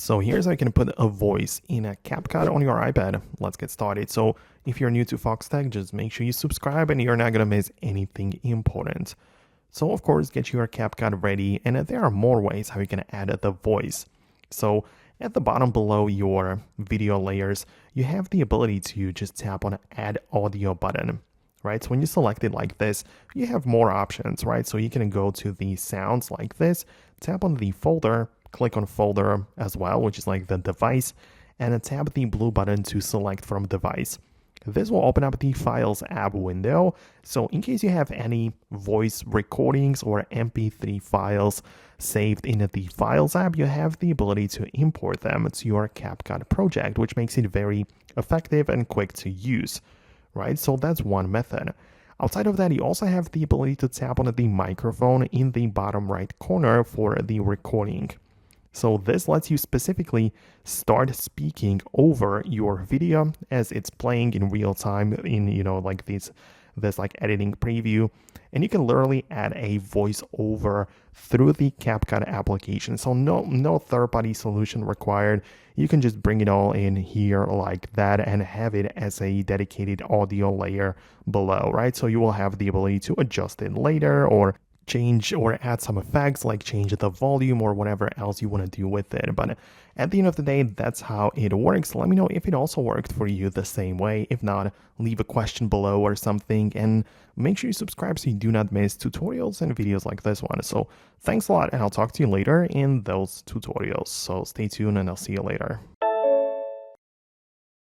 So here's how you can put a voice in a Capcut on your iPad. Let's get started. So if you're new to Foxtecc, just make sure you subscribe and you're not going to miss anything important. So of course, get your Capcut ready, and there are more ways how you can add the voice. So at the bottom below your video layers, you have the ability to just tap on Add Audio button, right? So when you select it like this, you have more options, right? So you can go to the sounds like this, tap on the folder, click on folder as well, which is like the device, and then tap the blue button to select from device. This will open up the Files app window. So in case you have any voice recordings or MP3 files saved in the Files app, you have the ability to import them to your Capcut project, which makes it very effective and quick to use, right? So that's one method. Outside of that, you also have the ability to tap on the microphone in the bottom right corner for the recording. So this lets you specifically start speaking over your video as it's playing in real time in, like this like editing preview. And you can literally add a voiceover through the Capcut application. So no third-party solution required. You can just bring it all in here like that and have it as a dedicated audio layer below, right? So you will have the ability to adjust it later or change or add some effects like change the volume or whatever else you want to do with it. But at the end of the day, that's how it works. Let me know if it also worked for you the same way. If not, leave a question below or something, and make sure you subscribe so you do not miss tutorials and videos like this one. So thanks a lot, and I'll talk to you later in those tutorials. So stay tuned and I'll see you later.